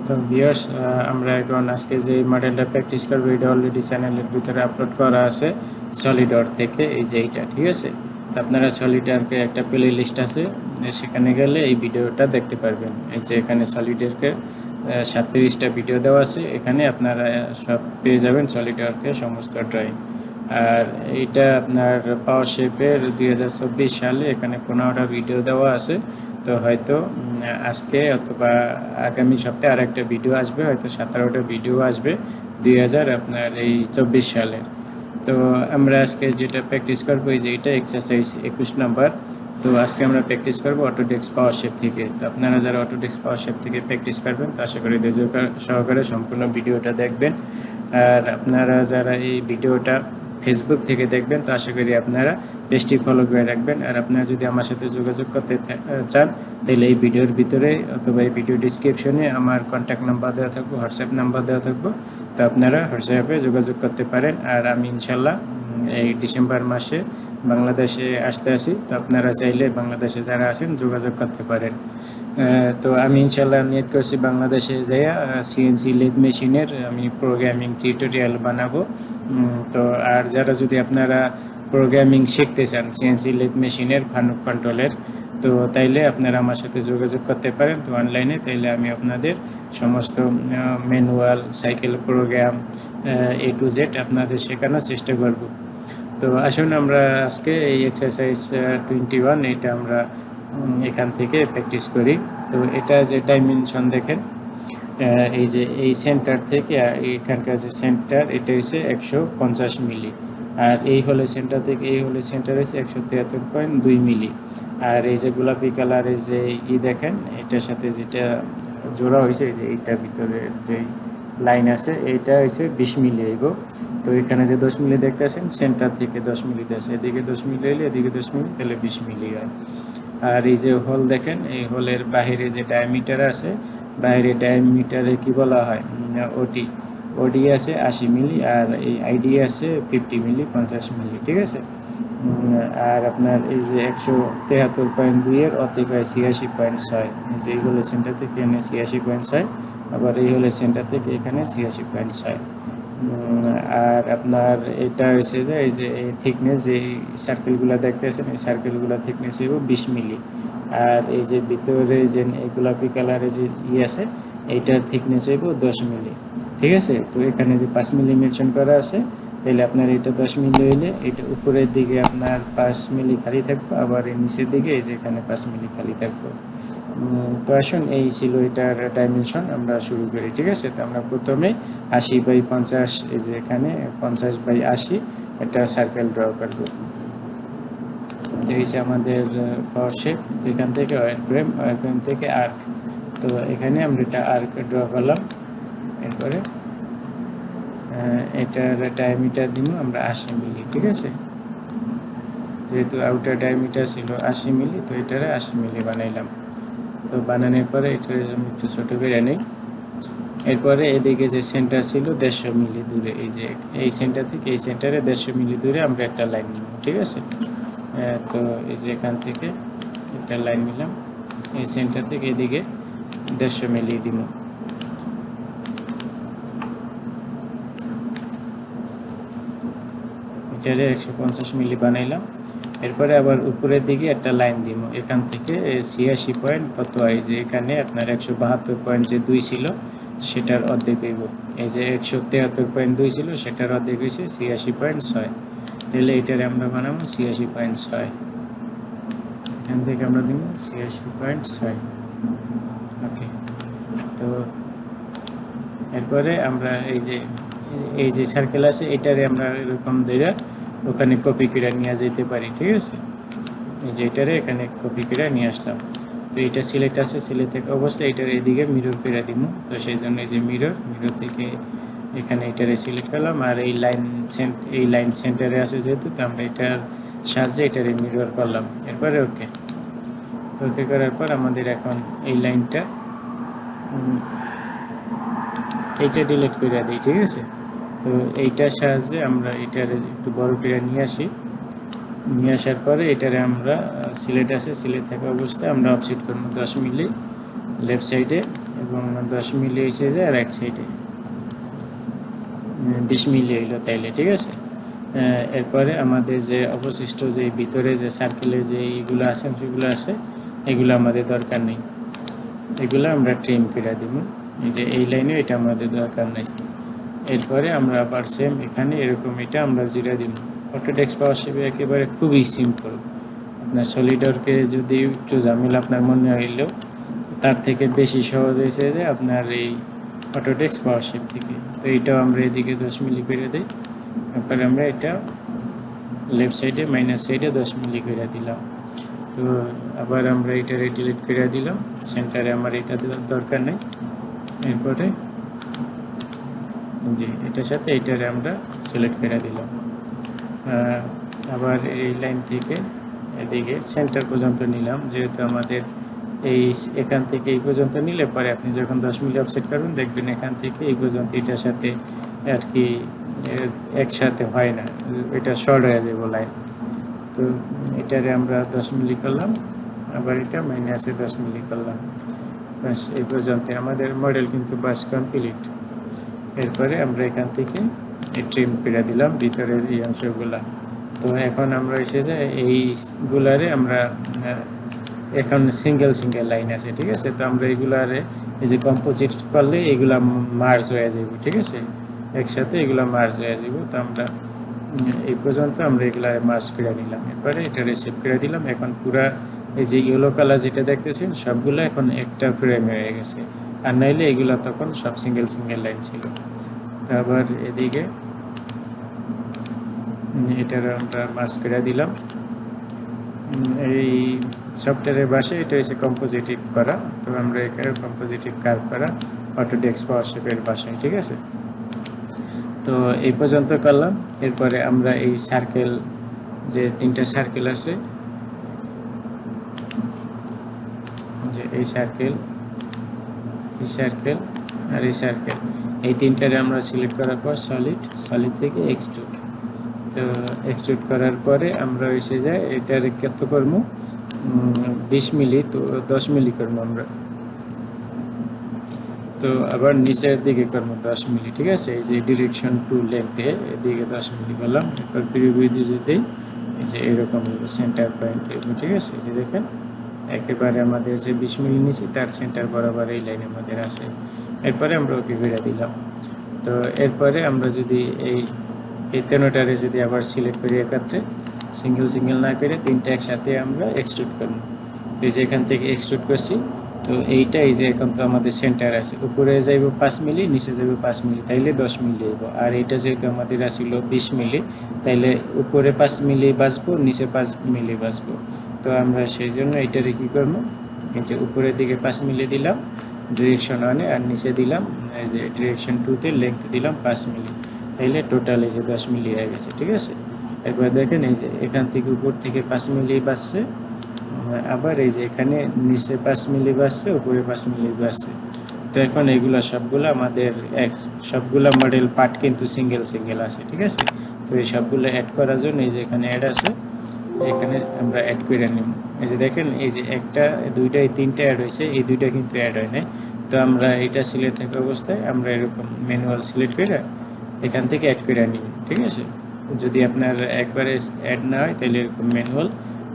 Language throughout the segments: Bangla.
তো ভিউয়ার্স, আমরা এখন আজকে যে মডেলটা প্র্যাকটিস করবো এটা অলরেডি চ্যানেলের ভিতরে আপলোড করা আছে সলিডওয়ার্ক থেকে। এই যে এইটা, ঠিক আছে। তো আপনারা সলিডওয়ার্কে একটা প্লে লিস্ট আছে, সেখানে গেলে এই ভিডিওটা দেখতে পারবেন। এই যে এখানে সলিডওয়ার্কে 37টা ভিডিও দেওয়া আছে, এখানে আপনারা সব পেয়ে যাবেন সলিডওয়ার্কের সমস্ত ড্রয়িং। আর এইটা আপনার পাওয়ার শেপের 2024 সালে এখানে 15টা ভিডিও দেওয়া আছে। তো হয়তো আজকে অথবা আগামী সপ্তাহে আরেকটা ভিডিও আসবে, হয়তো 17টা ভিডিও আসবে 2024 সালের। তো আমরা আজকে যেটা প্র্যাকটিস করবো এই যে এটা এক্সারসাইজ 21 নাম্বার। তো আজকে আমরা প্র্যাকটিস করবো অটোডেস্ক পাওয়ার শেপ থেকে। তো আপনারা যারা অটোডেস্ক পাওয়ার শেপ থেকে প্র্যাকটিস করবেন তো আশা করি ধৈর্য সহকারে সম্পূর্ণ ভিডিওটা দেখবেন। আর আপনারা যারা এই ভিডিওটা ফেসবুক থেকে দেখবেন তো আশা করি আপনারা পেজটি ফলো করে রাখবেন। আর আপনারা যদি আমার সাথে যোগাযোগ করতে চান তাহলে এই ভিডিওর ভিতরে অথবা এই ভিডিও ডিসক্রিপশনে আমার কন্ট্যাক্ট নাম্বার দেওয়া থাকবে, হোয়াটসঅ্যাপ নাম্বার দেওয়া থাকবে। তো আপনারা হোয়াটসঅ্যাপে যোগাযোগ করতে পারেন। আর আমি ইনশাল্লাহ এই ডিসেম্বর মাসে বাংলাদেশে আসতে আসি, তো আপনারা চাইলে বাংলাদেশে যারা আছেন যোগাযোগ করতে পারেন। তো আমি ইনশাল্লাহ নিয়ত করছি বাংলাদেশে যাইয়া সিএনসি লেদ মেশিনের আমি প্রোগ্রামিং টিউটোরিয়াল বানাবো। তো আর যারা যদি আপনারা প্রোগ্রামিং শিখতে চান সিএনসি লেদ মেশিনের ফানুক কন্ট্রোলের, তো তাইলে আপনারা আমার সাথে যোগাযোগ করতে পারেন তো অনলাইনে। তাইলে আমি আপনাদের সমস্ত manual cycle program A to Z আপনাদের শেখানোর চেষ্টা করব। তো আসুন আমরা আজকে এই এক্সারসাইজ 21 এটা আমরা এখান থেকে প্র্যাকটিস করি। তো এটা যে ডাইমেনশন দেখেন, এই যে এই সেন্টার থেকে এখানকার যে সেন্টার এটা হচ্ছে 150 মিলি। আর এই হলে সেন্টার থেকে এই হলে সেন্টার হচ্ছে 173.2 মিলি। আর এই যে গোলাপি কালারের যে দেখেন এটার সাথে যেটা জোড়া হয়েছে, এই যে এইটার ভিতরে যে লাইন আছে এইটা হচ্ছে 20 মিলি হইব। তো এখানে যে 10 মিলি দেখতে আছেন সেন্টার থেকে 10 মিলিতে আছে, এদিকে 10 মিলি হইলে এদিকে 10 মিলি, তাহলে 20 মিলি হয়। আর এই যে হোল দেখেন, এই হোলের বাহিরে যে ডায়ামিটার আছে, বাইরে ডায়ামিটারে কি বলা হয়, ওটি ওডি আছে 80 মিলি, আর এই আইডি আছে 50 মিলি, 50 মিলি, ঠিক আছে। আর আপনার এই যে 173.2 এর অর্ধেক হয় 86.6। এই যে এই হোলের সেন্টার থেকে এখানে 86.6, আবার এই হোলের সেন্টার থেকে এখানে 86.6। আর আপনার এটা হয়েছে যে এই যে এই থিকনেস, এই সার্কেলগুলো দেখতেছেন এই সার্কেলগুলো থিকনেস হইব 20 মিলি। আর এই যে ভিতরে যে এই গোলাপি কালারে যে আছে এইটার থিকনেস হইব 10 মিলি, ঠিক আছে। তো এখানে যে 5 মিলি মেনশন করা আছে, তাহলে আপনার এটা 10 মিলি হইলে এটা উপরের দিকে আপনার 5 মিলি খালি থাকবে, আবার এই নিচের দিকে এই যে এখানে 5 মিলি খালি থাকবে। তো আসুন এই ছিল এটার ডাইমেনশন, আমরা শুরু করি, ঠিক আছে। তো আমরা প্রথমে 80/50, এই যে এখানে 50/80 একটা সার্কেল ড্র করব। এই যে আমাদের পাওয়ার শেপ। তো এখান থেকে ওয়্যারফ্রেম থেকে আর্ক। তো এখানে আমরা এটা আর্ক ড্র করলাম। এরপরে এটার ডায়ামিটার দিব আমরা 80 মিলি, ঠিক আছে। যেহেতু আউটার ডায়ামিটার ছিল 80 মিলি, তো এটারে 80 মিলি বানাইলাম। তো বানানোর পরে এটা আমি একটু ছোটো করে নিই। এরপরে এদিকে যে সেন্টার ছিল 150 মিলি দূরে, এই যে এই সেন্টার থেকে এই সেন্টারে 150 মিলি দূরে আমরা একটা লাইন নিব, ঠিক আছে। তো এই যে এখান থেকে একটা লাইন নিলাম, এই সেন্টার থেকে এদিকে 150 মিলি দিব। এটারে 150 মিলি বানাইলাম। এরপরে আবার উপরের দিকে একটা লাইন দিব, এখান থেকে 86 পয়েন্ট কত হয়, যে এখানে আপনার 172.2 ছিল সেটার অর্ধেক হইব। এই যে 173.2 ছিল সেটার অর্ধেক হয়েছে 86.6। তাহলে এটারে আমরা বানাবো 86.6। এখান থেকে আমরা দিব 86.6। ওকে। তো এরপরে আমরা এই যে সার্কেল আছে এটারে আমরা এরকম ধরে ওখানে কপি করে নিয়ে যেতে পারি, ঠিক আছে। এই যে এটারে এখানে কপি করে নিয়ে আসলাম। তো এটা সিলেক্ট আছে, সিলেক্ট থেকে অবশ্যই এটার এদিকে মিরর করে দিব। তো সেই জন্য এই যে মিরর থেকে এখানে এটারে সিলেক্ট করলাম। আর এই লাইন সেন্টারে আছে যেহেতু, তো আমরা এটার সাহায্যে এটারে মিরর করলাম। এরপরে ওকে। তো ওকে করার পর আমাদের এখন এই লাইনটা এইটা ডিলিট করে দিই, ঠিক আছে। তো এইটার সাহায্যে আমরা এটারে একটু বড় করে নিয়ে আসি। নিয়ে আসার পরে এটারে আমরা সিলেক্ট আছে, সিলেক্ট থাকা অবস্থায় আমরা অফসেট করবো 10 মিলি লেফট সাইডে, এবং 10 মিলি হয়েছে যে রাইট সাইডে 20 মিলি হইলো তাইলে, ঠিক আছে। এরপরে আমাদের যে অবশিষ্ট যে ভিতরে যে সার্কেলে যে এইগুলো আছে অংশগুলো আছে এগুলো আমাদের দরকার নেই, এগুলো আমরা ট্রিম করে দিব। এই যে এই লাইনে এটা আমাদের দরকার নেই। এরপরে আমরা আবার সেম এখানে এরকম এটা আমরা জিরা দিব। অটোডেস্ক পাওয়ার শেপে একেবারে খুবই সিম্পল। আপনার সলিডওয়ার্কে যদি একটু ঝামেলা আপনার মনে হইলেও তার থেকে বেশি সহজ হয়েছে যে আপনার এই অটোডেস্ক পাওয়ার শেপ থেকে। তো এইটাও আমরা এদিকে 10 মিলি করে দিই। তারপরে আমরা এটা লেফট সাইডে মাইনাস সাইডে 10 মিলি করে দিলাম। তো আবার আমরা এটা ডিলিট করে দিলাম, সেন্টারে আমার এটা দরকার নেই। এরপরে যে এটার সাথে এইটারে আমরা সিলেক্ট করে দিলাম। আবার এই লাইন থেকে এদিকে সেন্টার পর্যন্ত নিলাম, যেহেতু আমাদের এখান থেকে এই পর্যন্ত নিলে পরে আপনি যখন 10 মিলি অফসেট করবেন দেখবেন এখান থেকে এই পর্যন্ত এটার সাথে আর কি একসাথে হয় না, এটা শর্ট হয়ে যাবে লাইন। তো এটারে আমরা 10 মিলি করলাম, আবার এটা মাইনাসে 10 মিলি করলাম। বাস এই পর্যন্ত আমাদের মডেল কিন্তু বাস কমপ্লিট। এরপরে আমরা এখান থেকে ট্রিম করে দিলাম ভিতরের এই অংশগুলা। তো এখন আমরা এসে যে এইগুলারে আমরা এখন সিঙ্গেল লাইন আছে, ঠিক আছে। তো আমরা এইগুলারে এই যে কম্পোজিট করলে এগুলা মার্জ হয়ে যাব, ঠিক আছে, একসাথে এগুলা মার্জ হয়ে যাব। তো আমরা এই পর্যন্ত আমরা এগুলা মার্জ করে নিলাম। এরপরে এটা রিসেভ করে দিলাম। এখন পুরা এই যে ইয়েলো কালার যেটা দেখতেছেন সবগুলো এখন একটা ফ্রেম হয়ে গেছে, আর নাইলে এগুলা তখন সব সিঙ্গেল লাইন ছিল। তারপর এদিকে এটার আমরা মার্জ করে দিলাম। এই সফটওয়্যারের ভাষায় এটা হচ্ছে কম্পোজিটিভ করা। তো আমরা এখানে কম্পোজিটিভ কার্ভ করা অটোডেস্ক পাওয়ার শেপের ভাষায়, ঠিক আছে। তো এই পর্যন্ত করলাম। এরপরে আমরা এই সার্কেল যে 3টা সার্কেল আছে, যে এই সার্কেল আর এই সার্কেল, এই 3টারে আমরা সিলেক্ট করার পর সলিড থেকে এক্সট্রুড। তো এক্সট্রুড করার পরে আমরা এসে যাই এটার কত করবো 20 মিলি, তো 10 মিলি করবো আমরা। তো আবার নিচের দিকে করবো 10 মিলি, ঠিক আছে। এই যে ডিরেকশন টু লেখতে এদিকে 10 মিলি করলাম। এরপর প্রিভিউ দিয়ে যদি এই যে এরকম সেন্টার পয়েন্ট, ঠিক আছে। এই যে দেখেন একেবারে আমাদের যে 20 মিলি নিচে তার সেন্টার বরাবর এই লাইনের মধ্যে আছে। এরপরে আমরা ওকে বেড়ে দিলাম। তো এরপরে আমরা যদি এই 13টারে যদি আবার সিলেক্ট করি একত্রে, সিঙ্গেল না করে 3টা একসাথে আমরা এক্সট্রুড করব। তো এই যে এখান থেকে এক্সট্রুড করছি। তো এইটা এই যে এখন তো আমাদের সেন্টার আছে, উপরে যাইব 5 মিলি, নিচে যাইব 5 মিলি, তাইলে 10 মিলি হইব। আর এইটা যেহেতু আমাদের আসছিল 20 মিলি, তাইলে উপরে 5 মিলি বাঁচবো, নিচে 5 মিলি বাঁচবো। তো আমরা সেই জন্য এইটারে কী করবো, এই যে উপরের দিকে 5 মিলি দিলাম ডিরেকশন 1-এ, আর নিচে দিলাম এই যে ডিরেকশন 2-তে লেংথ দিলাম 5 মিলি, তাইলে টোটাল এই যে 10 মিলি হয়ে গেছে, ঠিক আছে। এরপর দেখেন এই যে এখান থেকে উপর থেকে 5 মিলি বাঁচছে, আবার এই যে এখানে নিচে 5 মিলি বাঁচছে, উপরে 5 মিলি বাঁচছে। তো এখন এইগুলা সবগুলো আমাদের সবগুলা মডেল পার্ট কিন্তু সিঙ্গেল আছে, ঠিক আছে। তো এই সবগুলো অ্যাড করার জন্য এই যে এখানে অ্যাড আছে, এখানে আমরা অ্যাড করে নিব। এই যে দেখেন এই যে 1টা 2টা 3টা অ্যাড হয়েছে, এই 2টা কিন্তু অ্যাড হয় নাই। তো আমরা এটা সিলেক্ট থাকা অবস্থায় আমরা এরকম ম্যানুয়াল সিলেক্ট করে এখান থেকে অ্যাড করে নিব, ঠিক আছে। যদি আপনার একবারে অ্যাড না হয় তাহলে এরকম ম্যানুয়াল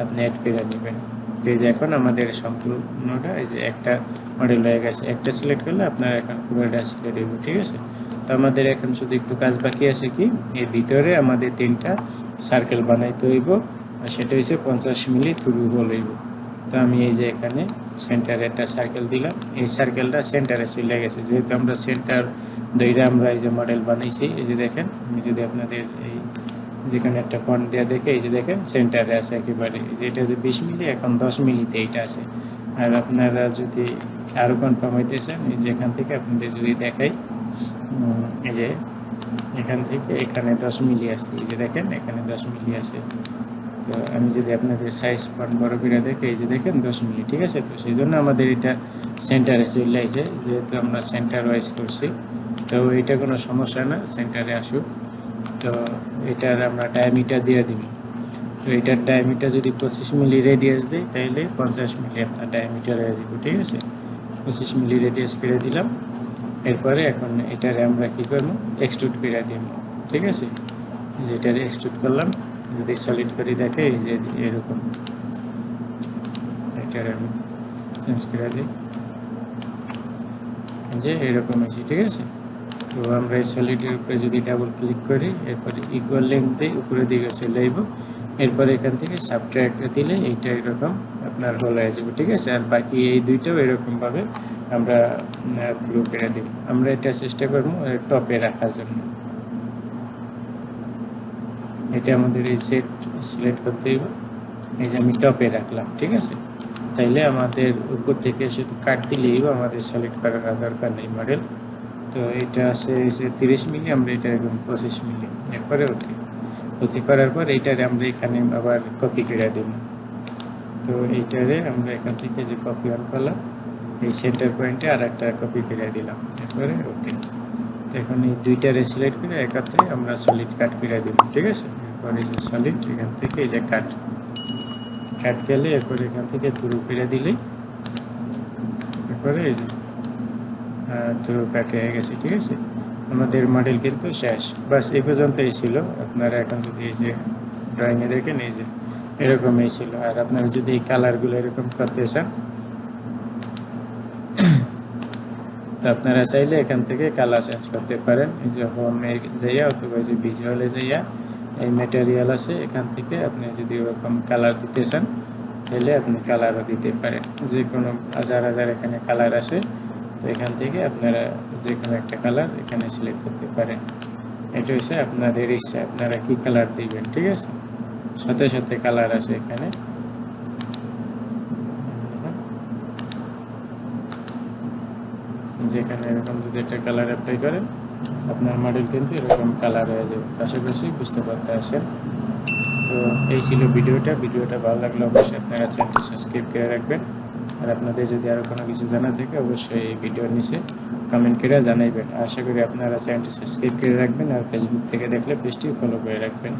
আপনি অ্যাড করে নেবেন। তো এই যে এখন আমাদের সম্পূর্ণটা এই যে একটা মডেল হয়ে গেছে, একটা সিলেক্ট করলে আপনারা এখন পুরোটা সিলেক্ট হইব, ঠিক আছে। তো আমাদের এখন শুধু একটু কাজ বাকি আছে, কি এর ভিতরে আমাদের 3টা সার্কেল বানাইতে হইব, আর সেটা হচ্ছে 50 মিলি থ্রু হোল হইব। তো আমি এই যে এখানে সেন্টারে একটা সার্কেল দিলাম, এই সার্কেলটা সেন্টারে চলে গেছে, যেহেতু আমরা সেন্টার ধরে আমরা এই যে মডেল বানাইছি। এই যে দেখেন আমি যদি আপনাদের এই যেখানে একটা পয়েন্ট দেওয়া দেখে এই যে দেখেন সেন্টারে আছে একেবারে, যে এটা যে 20 মিলি এখন 10 মিলিতে এইটা আছে। আর আপনারা যদি আরও কনফার্ম হইতে চান এই যে এখান থেকে আপনাদের যদি দেখাই, এই যে এখান থেকে এখানে 10 মিলি আছে, এই যে দেখেন এখানে 10 মিলি আছে। তো আমি যদি আপনাদের সাইজ পয়েন্ট বড় করে দেখে এই যে দেখেন 10 মিলি, ঠিক আছে। তো সেই জন্য আমাদের এটা সেন্টারে চলে আসে, যেহেতু আমরা সেন্টার ওয়াইজ করছি। তো এটা কোনো সমস্যা না, সেন্টারে আসুক। তো এটার আমরা ডায়ামিটার দিয়ে দিব। তো এটার ডায়ামিটার যদি 25 মিলি রেডিয়াস দেয় তাহলে 50 মিলি আপনার ডায়ামিটার হয়ে যাবে, ঠিক আছে। 25 মিলি রেডিয়াস করে দিলাম। এরপরে এখন এটারে আমরা কি করব, এক্সট্রুড করে দিব। ঠিক আছে, যেটারে এক্সট্রুড করলাম, যদি সলিড করে দেখে এই যে এরকম, এটারে আমি চেঞ্জ করে দিই যে এরকম আছে। ঠিক আছে, তো আমরা এই সলিডের উপরে যদি ডাবল ক্লিক করি, এরপরে ইকুয়াল লেন্থ দিয়ে উপরের দিকে চলে আইব। এরপরে এখান থেকে সাবট্রাক্ট দিলে এইটা এরকম আপনার হোল হয়ে যাবে। ঠিক আছে, আর বাকি এই দুইটাও এরকমভাবে আমরা থ্রু করে দিব। আমরা এটা চেষ্টা করবো টপে রাখার জন্য। এটা আমাদের এই সেট সিলেক্ট করতে হবে। এই যে আমি টপে রাখলাম। ঠিক আছে, তাইলে আমাদের উপর থেকে শুধু কাট দিলেই আমাদের সিলেক্ট করার দরকার নেই মডেল। তো এটা আছে 30 মিলি, আমরা এটা এরকম 25 মিলি। এরপরে ওকে ওকে করার পর এইটারে আমরা এখানে আবার কপি করে দেব। তো এইটারে আমরা এখান থেকে যে কপি অন করলাম, এই সেন্টার পয়েন্টে আর একটা কপি করে দিলাম। এরপরে ওকে। তো এখন এই দুইটারে সিলেক্ট করে একত্রে আমরা সলিড কাট করে দেব। ঠিক আছে, এরপরে এই যে সলিড, এখান থেকে এই যে কাট গেলে এরপরে এখান থেকে থ্রু করে দিলেই এরপরে এই যে থ্রু কাট হয়ে গেছে। ঠিক আছে, আমাদের মডেল কিন্তু শেষ। বাস এই পর্যন্তই ছিল। আপনারা এখন যদি এই যে ড্রয়িংয়ে দেখেন, এই যে এরকমই ছিল। আর আপনারা যদি এই কালারগুলো এরকম করতে চান, তো আপনারা চাইলে এখান থেকে কালার চেঞ্জ করতে পারেন। এই যে হোমে যাইয়া অথবা যে ভিজুয়ালে যাইয়া এই ম্যাটেরিয়াল আছে, এখান থেকে আপনি যদি ওরকম কালার দিতে চান তাহলে আপনি কালারও দিতে পারেন। যে কোনো হাজার হাজার এখানে কালার আছে, তো এখান থেকে আপনারা যে কোনো একটা কালার এখানে সিলেক্ট করতে পারেন। এটা হচ্ছে আপনাদের ইচ্ছা, আপনারা কি কালার দিবেন। ঠিক আছে, সাথে সাথে কালার আছে এখানে। যেখানে এরকম যদি একটা কালার অ্যাপ্লাই করেন, আপনার মডেল কিন্তু এরকম কালার হয়ে যাবে। আশা করছি বুঝতে পারতে আসেন। তো এই ছিল ভিডিওটা ভালো লাগলে অবশ্যই আপনারা চ্যানেলটি সাবস্ক্রাইব করে রাখবেন। আর আপনাদের যদি আরও কোনো কিছু জানা থাকে অবশ্যই এই ভিডিওর নিচে কমেন্ট করে জানাইবেন। আশা করি আপনারা চ্যানেলটি সাবস্ক্রাইব করে রাখবেন, আর ফেসবুক থেকে দেখলে পেজটি ফলো করে রাখবেন।